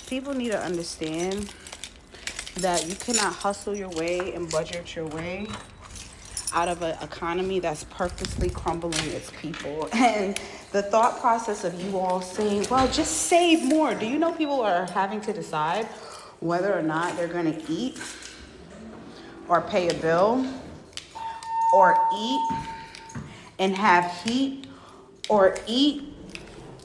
People need to understand that you cannot hustle your way and budget your way out of an economy that's purposely crumbling its people. And the thought process of you all saying, well, just save more. Do you know people are having to decide whether or not they're going to eat or pay a bill or eat and have heat or eat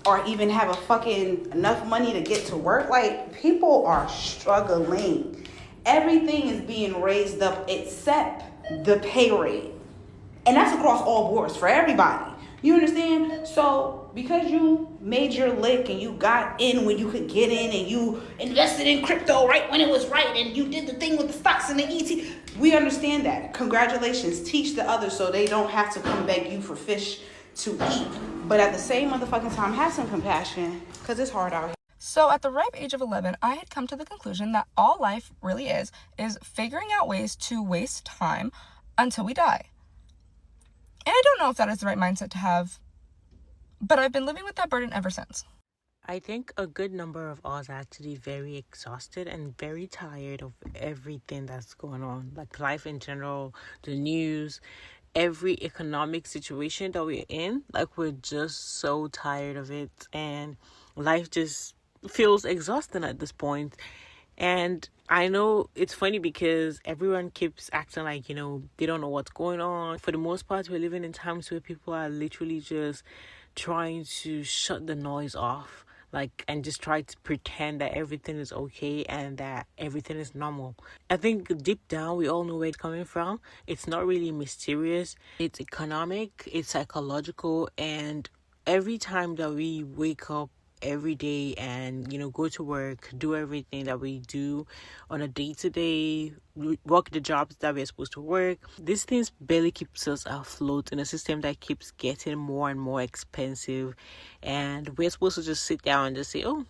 or even have a fucking enough money to get to work? Like, people are struggling. Everything is being raised up except the pay rate. And that's across all boards for everybody. You understand? So because you made your lick and you got in when you could get in and you invested in crypto right when it was right and you did the thing with the stocks and the ET, we understand that. Congratulations. Teach the others so they don't have to come beg you for fish to eat. But at the same motherfucking time, have some compassion because it's hard out here. So at the ripe age of 11, I had come to the conclusion that all life really is figuring out ways to waste time until we die. And I don't know if that is the right mindset to have, but I've been living with that burden ever since. I think a good number of us are actually very exhausted and very tired of everything that's going on. Like life in general, the news, every economic situation that we're in. Like we're just so tired of it. And life just feels exhausting at this point. And I know it's funny because everyone keeps acting like, they don't know what's going on. For the most part, we're living in times where people are literally just trying to shut the noise off, and just try to pretend that everything is okay and that everything is normal. I think deep down, we all know where it's coming from. It's not really mysterious. It's economic, it's psychological, and every time that we wake up every day and go to work, do everything that we do on a day-to-day, work the jobs that we're supposed to work, these things barely keeps us afloat in a system that keeps getting more and more expensive. And we're supposed to just sit down and just say, oh,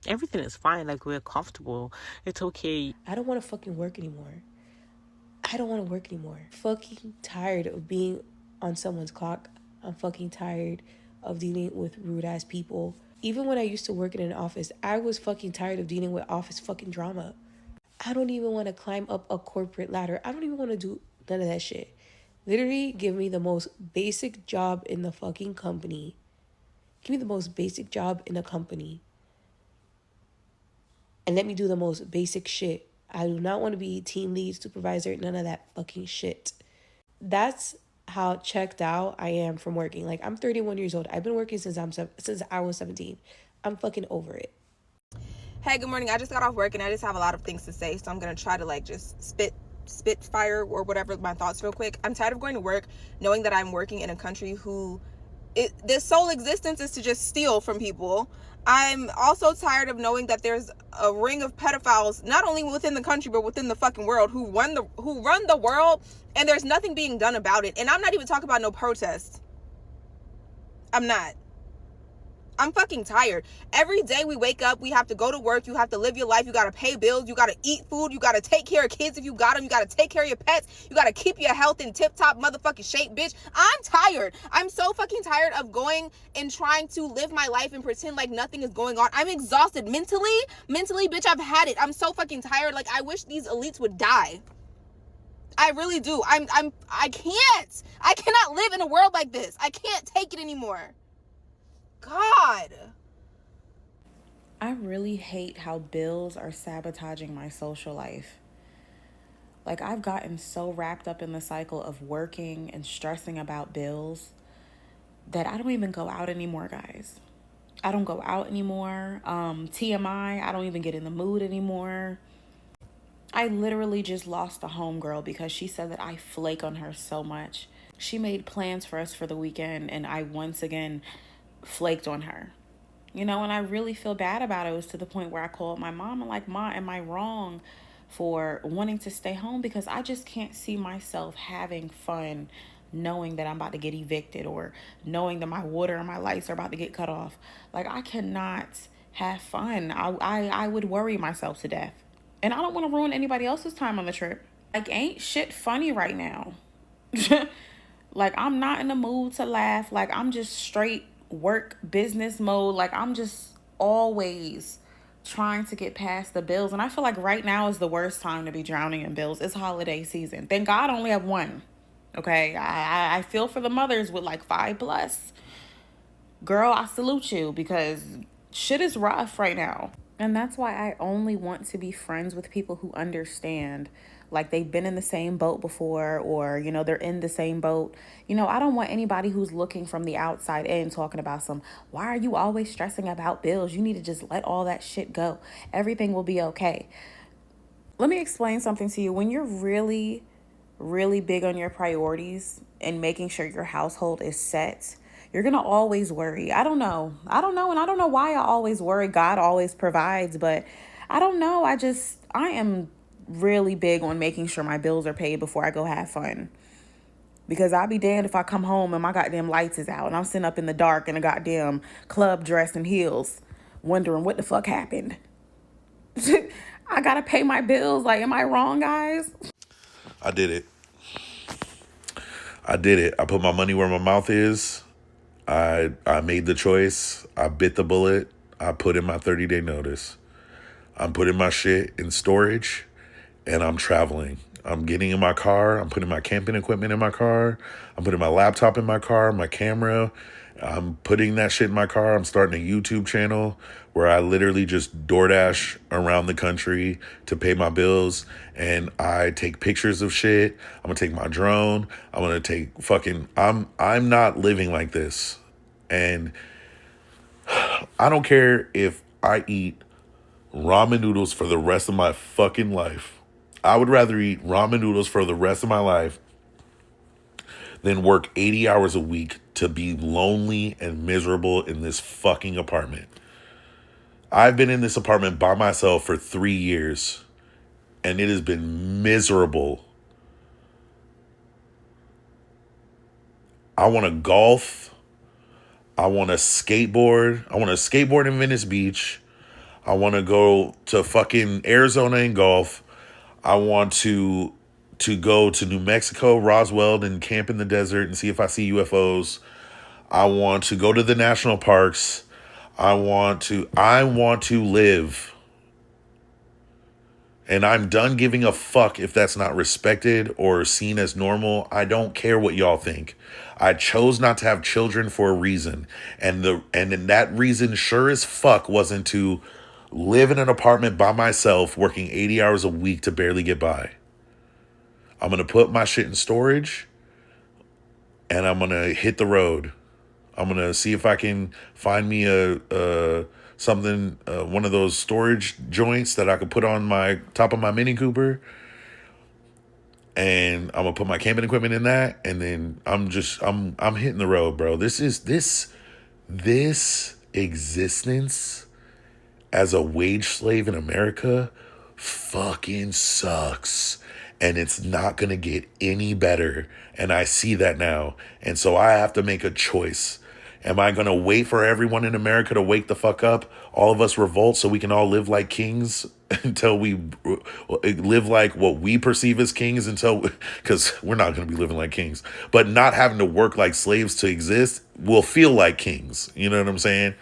everything is fine, like we're comfortable, it's okay. I don't want to fucking work anymore. I don't want to work anymore. Fucking tired of being on someone's clock. I'm fucking tired of dealing with rude ass people. Even when I used to work in an office, I was fucking tired of dealing with office fucking drama. I don't even want to climb up a corporate ladder. I don't even want to do none of that shit. Literally, give me the most basic job in the fucking company. Give me the most basic job in the company. And let me do the most basic shit. I do not want to be team lead, supervisor, none of that fucking shit. That's how checked out I am from working. Like, I'm 31 years old. I've been working since I was 17. I'm fucking over it. Hey, good morning. I just got off work and I just have a lot of things to say, so I'm gonna try to just spit fire or whatever my thoughts real quick. I'm tired of going to work knowing that I'm working in a country who their sole existence is to just steal from people. I'm also tired of knowing that there's a ring of pedophiles, not only within the country, but within the fucking world, who run the world, and there's nothing being done about it. And I'm not even talking about no protests. I'm not. I'm fucking tired. Every day we wake up, we have to go to work. You have to live your life. You got to pay bills. You got to eat food. You got to take care of kids if you got them. You got to take care of your pets. You got to keep your health in tip-top motherfucking shape, bitch. I'm tired. I'm so fucking tired of going and trying to live my life and pretend like nothing is going on. I'm exhausted mentally, bitch. I've had it. I'm so fucking tired. Like, I wish these elites would die. I really do. I can't. I cannot live in a world like this. I can't take it anymore. God. I really hate how bills are sabotaging my social life. Like, I've gotten so wrapped up in the cycle of working and stressing about bills that I don't even go out anymore, guys. I don't go out anymore. TMI, I don't even get in the mood anymore. I literally just lost a homegirl because she said that I flake on her so much. She made plans for us for the weekend and I once again flaked on her. And I really feel bad about it. It was to the point where I called my mom and like, Ma, am I wrong for wanting to stay home? Because I just can't see myself having fun knowing that I'm about to get evicted or knowing that my water and my lights are about to get cut off. Like, I cannot have fun. I would worry myself to death. And I don't want to ruin anybody else's time on the trip. Like, ain't shit funny right now. Like, I'm not in the mood to laugh. Like, I'm just straight work business mode. Like, I'm just always trying to get past the bills. And I feel like right now is the worst time to be drowning in bills. It's holiday season. Thank God I only have one. Okay, I feel for the mothers with like 5+. Girl, I salute you because shit is rough right now. And that's why I only want to be friends with people who understand. Like they've been in the same boat before, or, you know, they're in the same boat. You know, I don't want anybody who's looking from the outside in talking about why are you always stressing about bills? You need to just let all that shit go. Everything will be okay. Let me explain something to you. When you're really, really big on your priorities and making sure your household is set, you're going to always worry. I don't know. And I don't know why I always worry. God always provides, but I don't know. I am really big on making sure my bills are paid before I go have fun. Because I'll be damned if I come home and my goddamn lights is out and I'm sitting up in the dark in a goddamn club dress and heels wondering what the fuck happened. I gotta pay my bills. Like, am I wrong, guys? I did it. I put my money where my mouth is. I made the choice. I bit the bullet. I put in my 30-day notice. I'm putting my shit in storage and I'm traveling. I'm getting in my car. I'm putting my camping equipment in my car. I'm putting my laptop in my car, my camera. I'm putting that shit in my car. I'm starting a YouTube channel where I literally just DoorDash around the country to pay my bills. And I take pictures of shit. I'm going to take my drone. I'm going to take I'm not living like this. And I don't care if I eat ramen noodles for the rest of my fucking life. I would rather eat ramen noodles for the rest of my life than work 80 hours a week to be lonely and miserable in this fucking apartment. I've been in this apartment by myself for 3 years, and it has been miserable. I want to golf. I want to skateboard. I want to skateboard in Venice Beach. I want to go to fucking Arizona and golf. I want to go to New Mexico, Roswell, and camp in the desert and see if I see UFOs. I want to go to the national parks. I want to live. And I'm done giving a fuck if that's not respected or seen as normal. I don't care what y'all think. I chose not to have children for a reason. And then that reason sure as fuck wasn't to live in an apartment by myself working 80 hours a week to barely get by. I'm going to put my shit in storage and I'm going to hit the road. I'm going to see if I can find me one of those storage joints that I could put on my top of my Mini Cooper. And I'm going to put my camping equipment in that. And then I'm hitting the road, bro. This existence as a wage slave in America fucking sucks. And it's not going to get any better. And I see that now. And so I have to make a choice. Am I going to wait for everyone in America to wake the fuck up? All of us revolt so we can all live like kings until we live like what we perceive as kings because we're not going to be living like kings. But not having to work like slaves to exist will feel like kings. You know what I'm saying?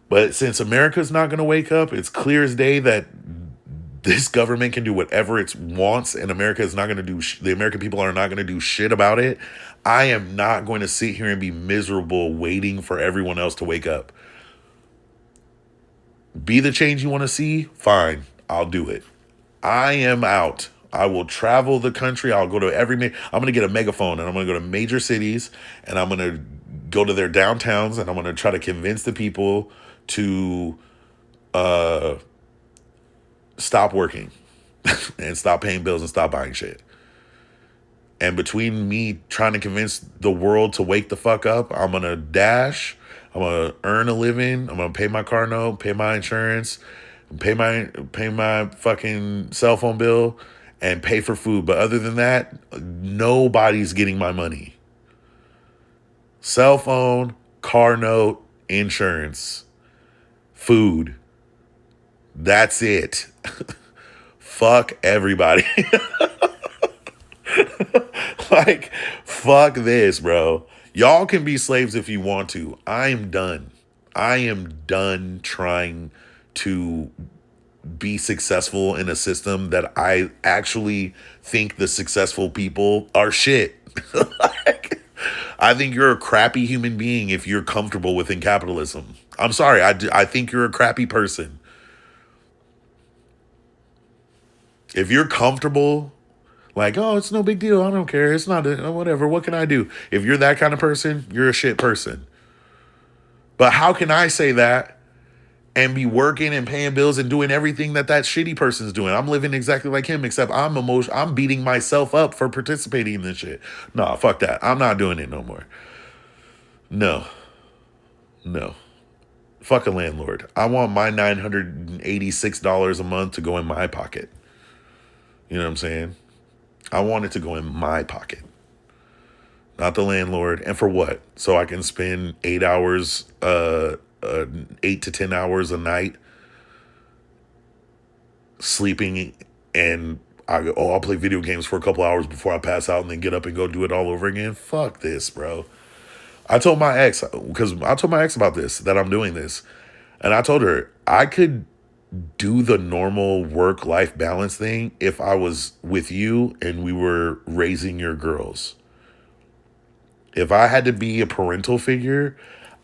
But since America's not going to wake up, it's clear as day that this government can do whatever it wants, and America is not going to do. The American people are not going to do shit about it. I am not going to sit here and be miserable waiting for everyone else to wake up. Be the change you want to see? Fine, I'll do it. I am out. I will travel the country. I'll go to I'm going to get a megaphone, and I'm going to go to major cities, and I'm going to go to their downtowns, and I'm going to try to convince the people to stop working and stop paying bills and stop buying shit. And between me trying to convince the world to wake the fuck up, I'm going to dash. I'm going to earn a living. I'm going to pay my car note, pay my insurance, pay my fucking cell phone bill, and pay for food. But other than that, nobody's getting my money. Cell phone, car note, insurance, food. That's it. Fuck everybody. Like, fuck this, bro. Y'all can be slaves if you want to. I am done. I am done trying to be successful in a system that I actually think the successful people are shit. Like, I think you're a crappy human being if you're comfortable within capitalism. I'm sorry. I think you're a crappy person. If you're comfortable, like, oh, it's no big deal. I don't care. It's not whatever. What can I do? If you're that kind of person, you're a shit person. But how can I say that and be working and paying bills and doing everything that shitty person's doing? I'm living exactly like him, except I'm beating myself up for participating in this shit. Nah, fuck that. I'm not doing it no more. No. Fuck a landlord. I want my $986 a month to go in my pocket. You know what I'm saying? I want it to go in my pocket, not the landlord. And for what? So I can spend 8 hours, 8 to 10 hours a night sleeping, and I'll play video games for a couple hours before I pass out and then get up and go do it all over again. Fuck this, bro. I told my ex about this, that I'm doing this. And I told her I could do the normal work-life balance thing if I was with you and we were raising your girls. If I had to be a parental figure,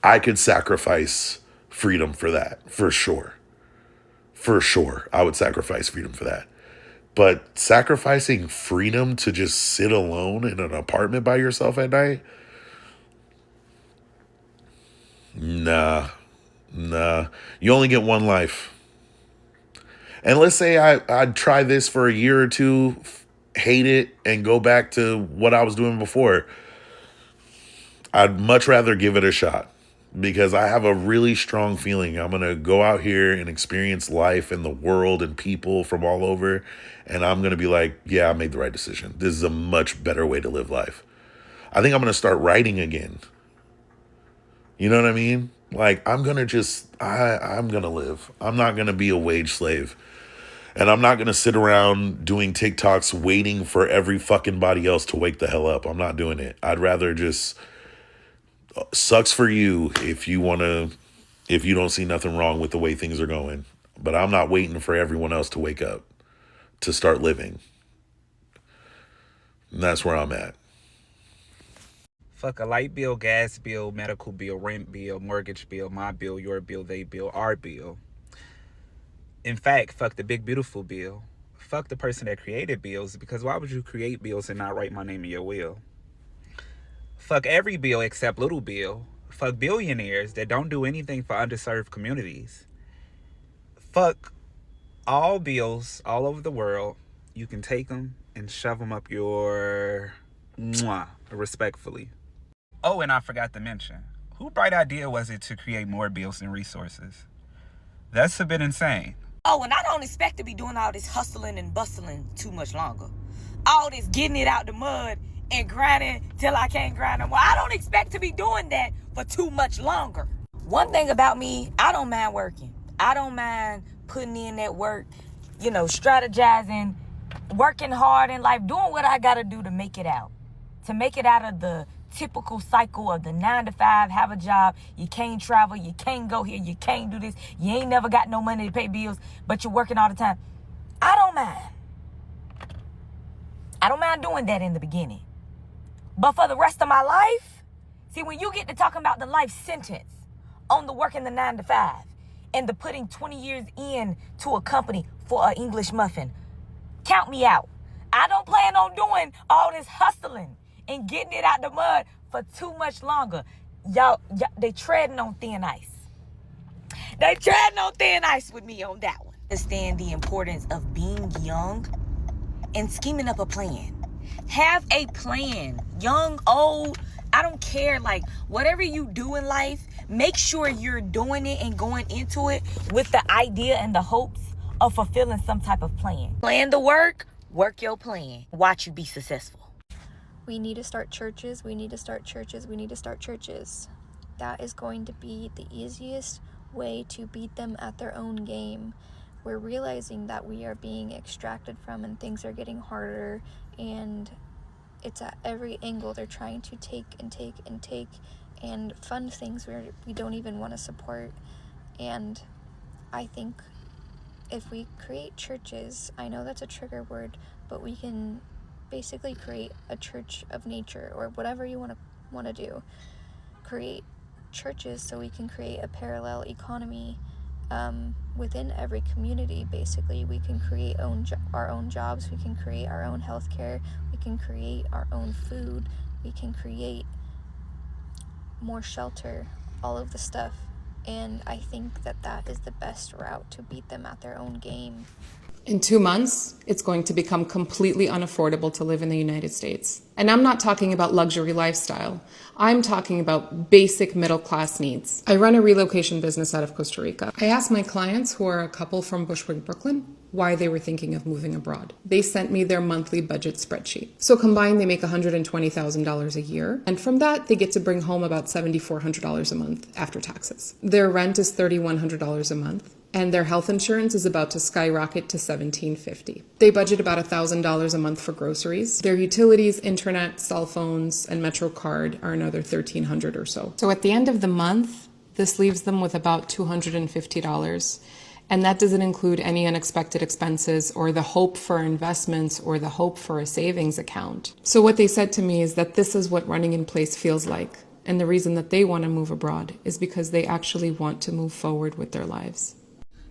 I could sacrifice freedom for that, for sure. For sure, I would sacrifice freedom for that. But sacrificing freedom to just sit alone in an apartment by yourself at night? Nah. You only get one life. And let's say I'd try this for a year or two, hate it, and go back to what I was doing before. I'd much rather give it a shot because I have a really strong feeling I'm going to go out here and experience life and the world and people from all over. And I'm going to be like, yeah, I made the right decision. This is a much better way to live life. I think I'm going to start writing again. You know what I mean? Like, I'm going to live. I'm not going to be a wage slave. And I'm not going to sit around doing TikToks waiting for every fucking body else to wake the hell up. I'm not doing it. I'd rather just, sucks for you if you don't see nothing wrong with the way things are going. But I'm not waiting for everyone else to wake up to start living. And that's where I'm at. Fuck a light bill, gas bill, medical bill, rent bill, mortgage bill, my bill, your bill, they bill, our bill. In fact, fuck the big beautiful bill. Fuck the person that created bills, because why would you create bills and not write my name in your will? Fuck every bill except Little Bill. Fuck billionaires that don't do anything for underserved communities. Fuck all bills all over the world. You can take them and shove them up your respectfully. Oh, and I forgot to mention, whose bright idea was it to create more bills and resources? That's a bit insane. Oh, and I don't expect to be doing all this hustling and bustling too much longer. All this getting it out the mud and grinding till I can't grind no more. I don't expect to be doing that for too much longer. One thing about me, I don't mind working. I don't mind putting in that work, strategizing, working hard in life, doing what I gotta do to make it out. To make it out of the typical cycle of the 9 to 5, have a job, you can't travel, you can't go here, you can't do this, you ain't never got no money to pay bills, but you're working all the time. I don't mind. I don't mind doing that in the beginning. But for the rest of my life, see, when you get to talking about the life sentence on the working the 9 to 5 and the putting 20 years in to a company for an English muffin, count me out. I don't plan on doing all this hustling and getting it out the mud for too much longer. Y'all, they treading on thin ice. They treading on thin ice with me on that one. Understand the importance of being young and scheming up a plan. Have a plan. Young, old, I don't care. Like, whatever you do in life, make sure you're doing it and going into it with the idea and the hopes of fulfilling some type of plan. Plan the work your plan. Watch you be successful. We need to start churches. We need to start churches. We need to start churches. That is going to be the easiest way to beat them at their own game. We're realizing that we are being extracted from and things are getting harder, and it's at every angle. They're trying to take and fund things where we don't even want to support. And I think if we create churches, I know that's a trigger word, but we can basically create a church of nature, or whatever you want to do. Create churches so we can create a parallel economy within every community. Basically, we can create our own jobs, we can create our own healthcare, we can create our own food, we can create more shelter, all of the stuff. And I think that is the best route to beat them at their own game. In 2 months, it's going to become completely unaffordable to live in the United States. And I'm not talking about luxury lifestyle. I'm talking about basic middle-class needs. I run a relocation business out of Costa Rica. I asked my clients, who are a couple from Bushwick, Brooklyn, why they were thinking of moving abroad. They sent me their monthly budget spreadsheet. So combined, they make $120,000 a year. And from that, they get to bring home about $7,400 a month after taxes. Their rent is $3,100 a month. And their health insurance is about to skyrocket to $1,750. They budget about $1,000 a month for groceries. Their utilities, internet, cell phones, and MetroCard are another $1,300 or so. So at the end of the month, this leaves them with about $250. And that doesn't include any unexpected expenses or the hope for investments or the hope for a savings account. So what they said to me is that this is what running in place feels like. And the reason that they want to move abroad is because they actually want to move forward with their lives.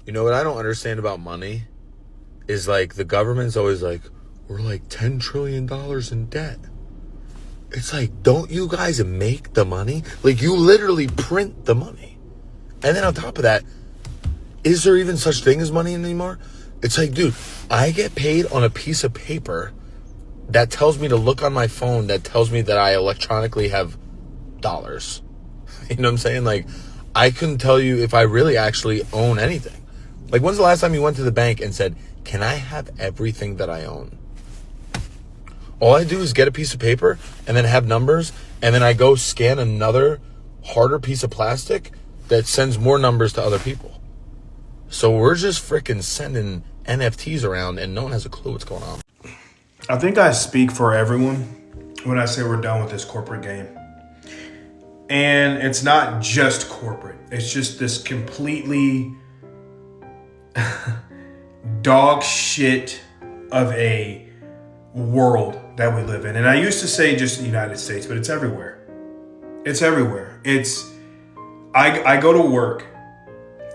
You know what I don't understand about money is, like, the government's always like, we're like $10 trillion in debt. It's like, don't you guys make the money? Like, you literally print the money. And then on top of that, is there even such thing as money anymore? It's like, dude, I get paid on a piece of paper that tells me to look on my phone, that tells me that I electronically have dollars. You know what I'm saying? Like, I couldn't tell you if I really actually own anything. Like, when's the last time you went to the bank and said, can I have everything that I own? All I do is get a piece of paper and then have numbers, and then I go scan another harder piece of plastic that sends more numbers to other people. So we're just freaking sending NFTs around and no one has a clue what's going on. I think I speak for everyone when I say we're done with this corporate game. And it's not just corporate. It's just this completely dog shit of a world that we live in. And I used to say just the United States, but it's everywhere. It's everywhere. I go to work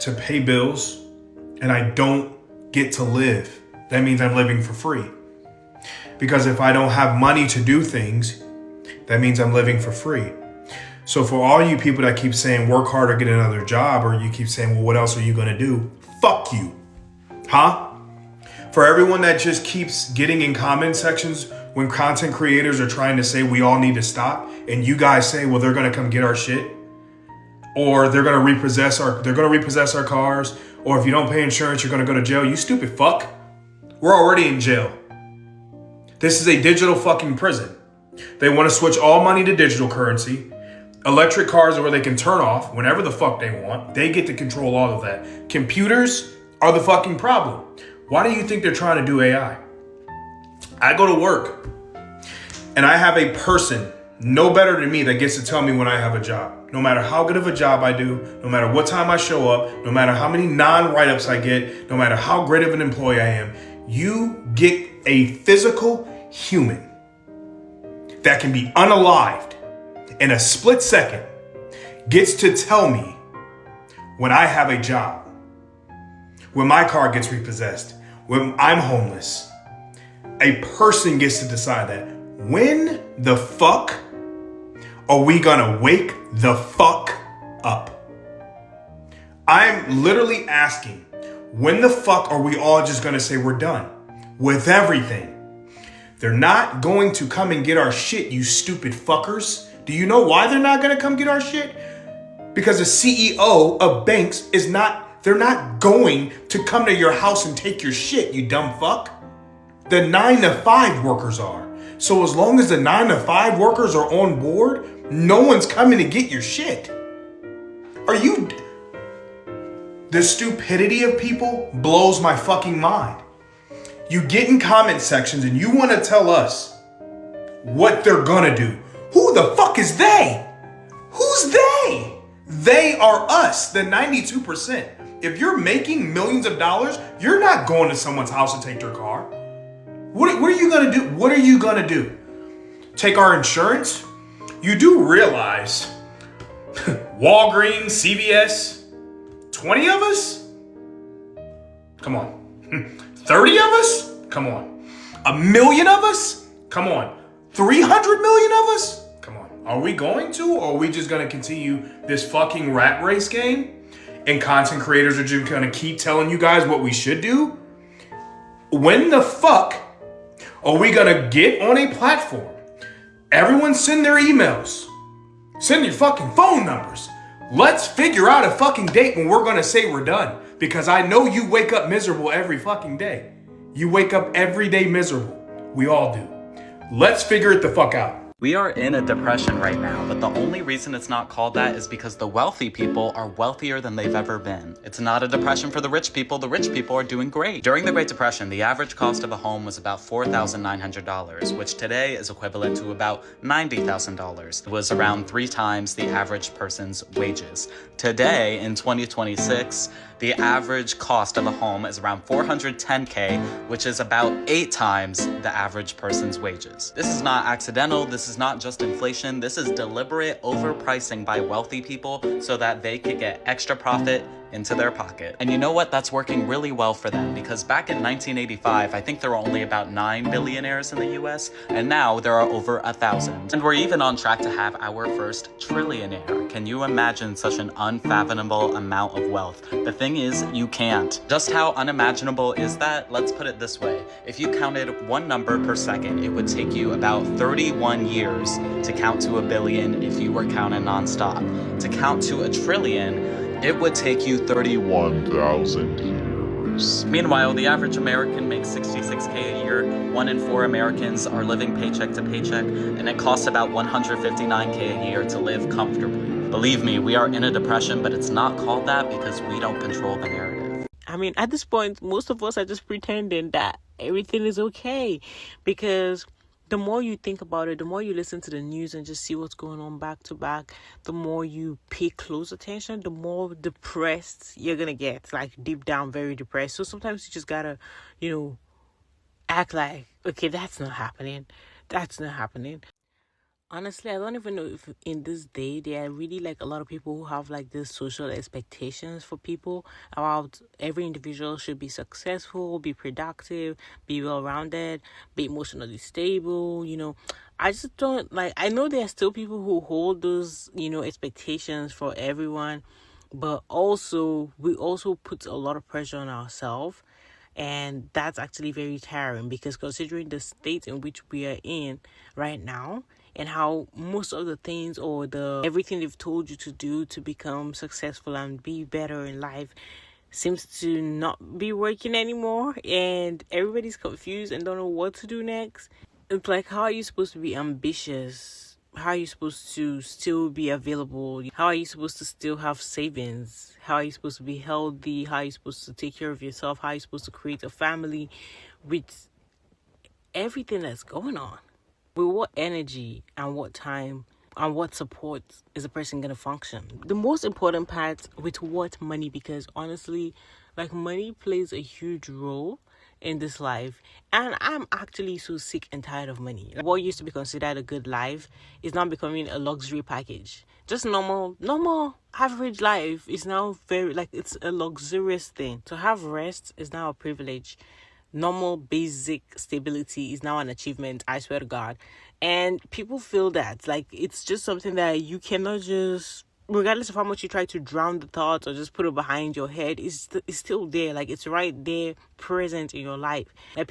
to pay bills and I don't get to live. That means I'm living for free. Because if I don't have money to do things, that means I'm living for free. So for all you people that keep saying work hard or get another job, or you keep saying, well, what else are you going to do? Fuck you. Huh? For everyone that just keeps getting in comment sections when content creators are trying to say we all need to stop, and you guys say, well, they're going to come get our shit, or they're going to repossess our cars, or if you don't pay insurance, you're going to go to jail. You stupid fuck. We're already in jail. This is a digital fucking prison. They want to switch all money to digital currency. Electric cars are where they can turn off whenever the fuck they want. They get to control all of that. Computers are the fucking problem. Why do you think they're trying to do AI? I go to work and I have a person no better than me that gets to tell me when I have a job. No matter how good of a job I do, no matter what time I show up, no matter how many non-write-ups I get, no matter how great of an employee I am, you get a physical human that can be unalived in a split second gets to tell me when I have a job, when my car gets repossessed, when I'm homeless. A person gets to decide that. When the fuck are we gonna wake the fuck up? I'm literally asking, when the fuck are we all just gonna say we're done with everything? They're not going to come and get our shit, you stupid fuckers. Do you know why they're not gonna come get our shit? Because the CEO of banks they're not going to come to your house and take your shit, you dumb fuck. The 9-to-5 workers are. So as long as the 9-to-5 workers are on board, no one's coming to get your shit. The stupidity of people blows my fucking mind. You get in comment sections and you want to tell us what they're gonna do. Who the fuck is they? Who's they? They are us, the 92%. If you're making millions of dollars, you're not going to someone's house to take their car. What are you gonna do? What are you gonna do? Take our insurance? You do realize Walgreens, CVS, 20 of us? Come on. 30 of us? Come on. 1 million of us? Come on. 300 million of us? Come on. Are we going to, or are we just gonna continue this fucking rat race game? And content creators are just gonna keep telling you guys what we should do? When the fuck are we gonna get on a platform? Everyone send their emails. Send your fucking phone numbers. Let's figure out a fucking date when we're gonna say we're done. Because I know you wake up miserable every fucking day. You wake up every day miserable. We all do. Let's figure it the fuck out. We are in a depression right now, but the only reason it's not called that is because the wealthy people are wealthier than they've ever been. It's not a depression for the rich people are doing great. During the Great Depression, the average cost of a home was about $4,900, which today is equivalent to about $90,000. It was around 3 times the average person's wages. Today, in 2026, the average cost of a home is around $410K, which is about 8 times the average person's wages. This is not accidental, this is not just inflation, this is deliberate overpricing by wealthy people so that they could get extra profit into their pocket. And you know what? That's working really well for them, because back in 1985, I think there were only about 9 billionaires in the US, and now there are over 1,000. And we're even on track to have our first trillionaire. Can you imagine such an unfathomable amount of wealth? The thing is, you can't. Just how unimaginable is that? Let's put it this way. If you counted one number per second, it would take you about 31 years to count to 1 billion if you were counting nonstop. To count to 1 trillion, it would take you 31,000 years. Meanwhile, the average American makes $66K a year. 1 in 4 Americans are living paycheck to paycheck, and it costs about $159K a year to live comfortably. Believe me, we are in a depression, but it's not called that because we don't control the narrative. I mean, at this point, most of us are just pretending that everything is okay, because the more you think about it, the more you listen to the news and just see what's going on back to back, the more you pay close attention, the more depressed you're gonna get, like deep down, very depressed. So sometimes you just gotta, act like, okay, that's not happening. Honestly, I don't even know if in this day there are really like a lot of people who have like this social expectations for people about every individual should be successful, be productive, be well-rounded, be emotionally stable. I just don't like. I know there are still people who hold those expectations for everyone, but also we also put a lot of pressure on ourselves. And that's actually very tiring, because considering the state in which we are in right now, and how most of the things or everything they've told you to do to become successful and be better in life seems to not be working anymore, and everybody's confused and don't know what to do next. It's like, how are you supposed to be ambitious? How are you supposed to still be available? How are you supposed to still have savings? How are you supposed to be healthy? How are you supposed to take care of yourself? How are you supposed to create a family with everything that's going on? With what energy and what time and what support is a person going to function? The most important part, with what money, because honestly, like, money plays a huge role in this life, and I'm actually so sick and tired of money. Like, what used to be considered a good life is now becoming a luxury package. Just normal average life is now very, like, it's a luxurious thing. To have rest is now a privilege. Normal basic stability is now an achievement, I swear to God. And people feel that like it's just something that you cannot just, regardless of how much you try to drown the thoughts or just put it behind your head, it's still there. Like, it's right there, present in your life. Like,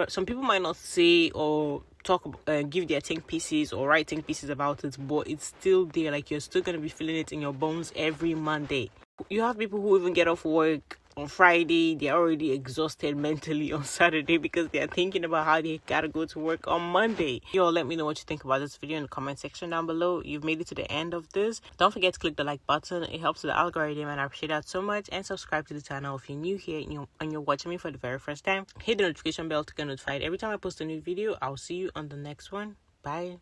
some people might not say or talk, give their think pieces or write think pieces about it, but it's still there. Like, you're still going to be feeling it in your bones every Monday. You have people who even get off work on Friday, they're already exhausted mentally on Saturday because they're thinking about how they gotta go to work on Monday. Y'all, let me know what you think about this video in the comment section down below. You've made it to the end of this. Don't forget to click the like button. It helps with the algorithm, and I appreciate that so much. And subscribe to the channel if you're new here and you're watching me for the very first time. Hit the notification bell to get notified every time I post a new video. I'll see you on the next one. Bye.